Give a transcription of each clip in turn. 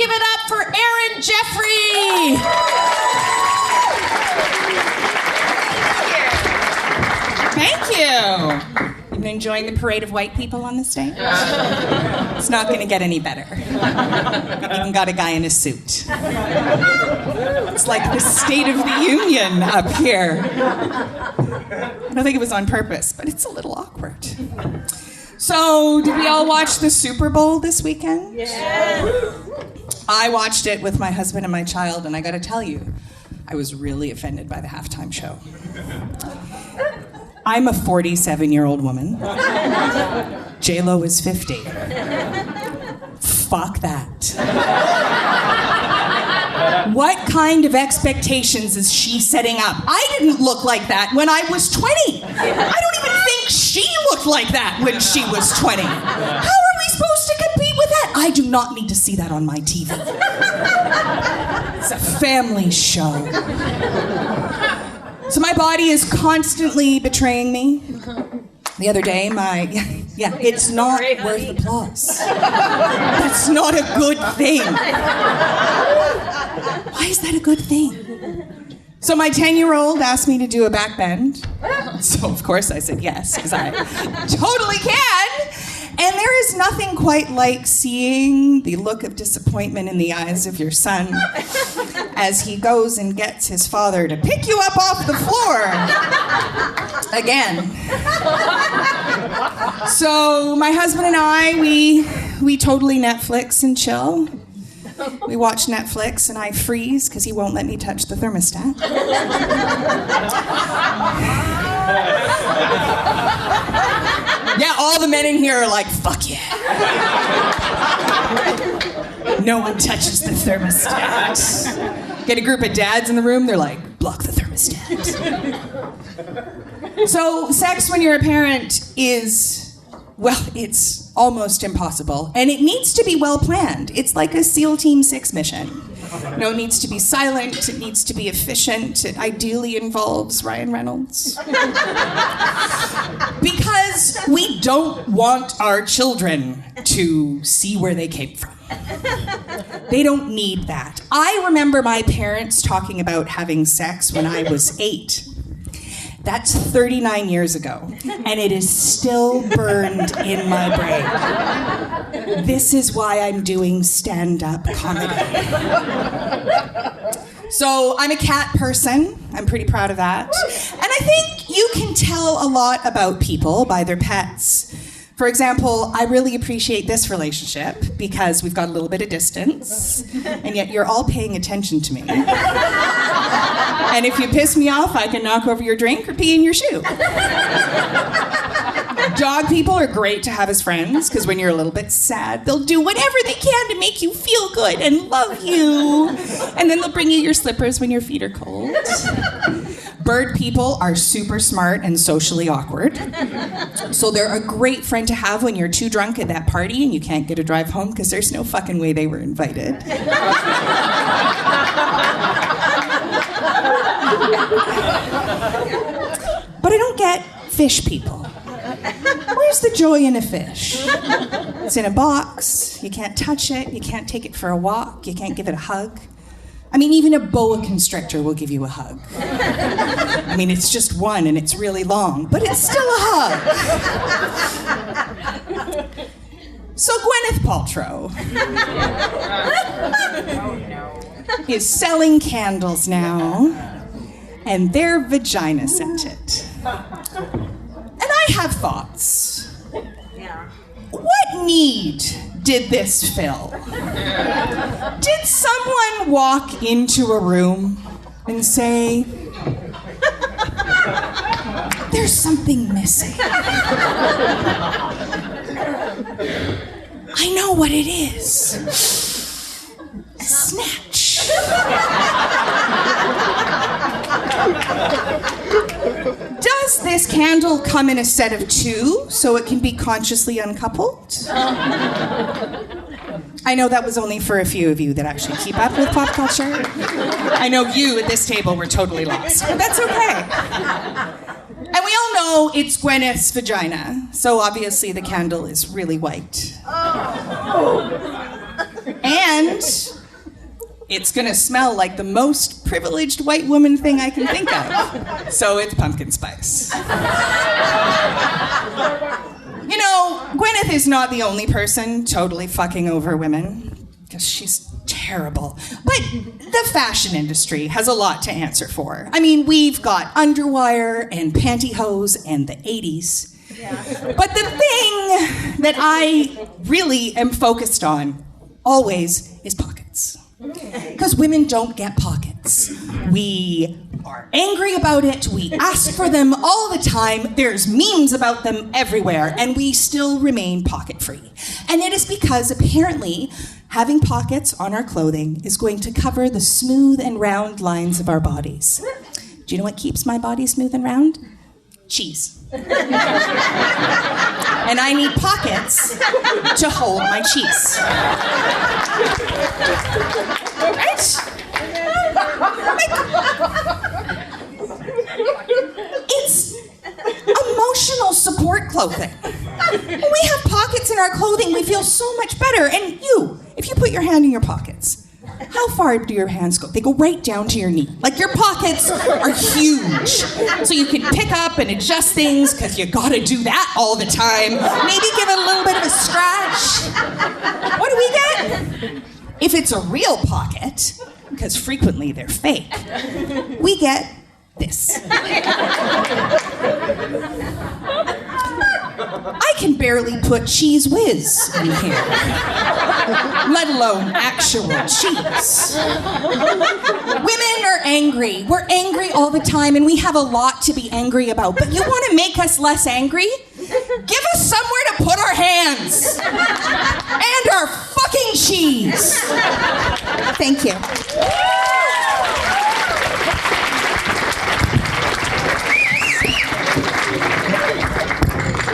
give it up for Erin Jeffrey. Thank you. You've been enjoying the parade of white people on the stage? It's not going to get any better. We've even got a guy in a suit. It's like the State of the Union up here. I don't think it was on purpose, but it's a little awkward. So, did we all watch the Super Bowl this weekend? Yes. I watched it with my husband and my child, and I gotta tell you, I was really offended by the halftime show. I'm a 47-year-old woman. J-Lo is 50. Fuck that. What kind of expectations is she setting up? I didn't look like that when I was 20. I don't even think she looked like that when she was 20. How are we supposed to compete with that? I do not need to see that on my TV. It's a family show. So my body is constantly betraying me. The other day, it's not worth applause. That's not a good thing. Why is that a good thing? So my 10-year-old asked me to do a back bend. So of course I said yes, because I totally can. And there is nothing quite like seeing the look of disappointment in the eyes of your son as he goes and gets his father to pick you up off the floor again. So my husband and I, we totally Netflix and chill. We watch Netflix and I freeze because he won't let me touch the thermostat. Yeah, all the men in here are like, fuck yeah. No one touches the thermostat. Get a group of dads in the room, they're like, block the thermostat. So sex when you're a parent is, well, it's almost impossible. And it needs to be well planned. It's like a SEAL Team 6 mission. No, it needs to be silent, it needs to be efficient, it ideally involves Ryan Reynolds. Because we don't want our children to see where they came from. They don't need that. I remember my parents talking about having sex when I was 8. That's 39 years ago, and it is still burned in my brain. This is why I'm doing stand-up comedy. So I'm a cat person. I'm pretty proud of that. And I think you can tell a lot about people by their pets. For example, I really appreciate this relationship because we've got a little bit of distance, and yet you're all paying attention to me. And if you piss me off, I can knock over your drink or pee in your shoe. Dog people are great to have as friends because when you're a little bit sad, they'll do whatever they can to make you feel good and love you. And then they'll bring you your slippers when your feet are cold. Bird people are super smart and socially awkward. So they're a great friend to have when you're too drunk at that party and you can't get a drive home because there's no fucking way they were invited. But I don't get fish people. Where's the joy in a fish? It's in a box. You can't touch it. You can't take it for a walk. You can't give it a hug. I mean, even a boa constrictor will give you a hug. I mean, it's just one and it's really long, but it's still a hug. So Gwyneth Paltrow is selling candles now, and they're vagina scented. And I have thoughts. Yeah. What need did this fill? Did someone walk into a room and say, there's something missing? I know what it is. A snatch. Does this candle come in a set of 2 so it can be consciously uncoupled? I know that was only for a few of you that actually keep up with pop culture. I know you at this table were totally lost, but that's okay. And we all know it's Gwyneth's vagina, so obviously the candle is really white. And it's gonna smell like the most privileged white woman thing I can think of. So it's pumpkin spice. You know, Gwyneth is not the only person totally fucking over women, because she's terrible. But the fashion industry has a lot to answer for. I mean, we've got underwire and pantyhose and the 80s. Yeah. But the thing that I really am focused on always is pockets. Because women don't get pockets. We are angry about it, we ask for them all the time, there's memes about them everywhere, and we still remain pocket-free. And it is because apparently having pockets on our clothing is going to cover the smooth and round lines of our bodies. Do you know what keeps my body smooth and round? Cheese. And I need pockets to hold my cheese. Right? It's emotional support clothing. When we have pockets in our clothing, we feel so much better. And if you put your hand in your pockets, how far do your hands go? They go right down to your knee. Like, your pockets are huge. So you can pick up and adjust things, because you gotta do that all the time. Maybe give it a little bit of a scratch. What do we get? If it's a real pocket, because frequently they're fake, we get this. I can barely put cheese whiz in here, let alone actual cheese. Women are angry. We're angry all the time, and we have a lot to be angry about. But you want to make us less angry? Give us somewhere to put our hands and our fucking cheese. Thank you.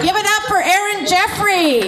Give it up for Erin Jeffrey.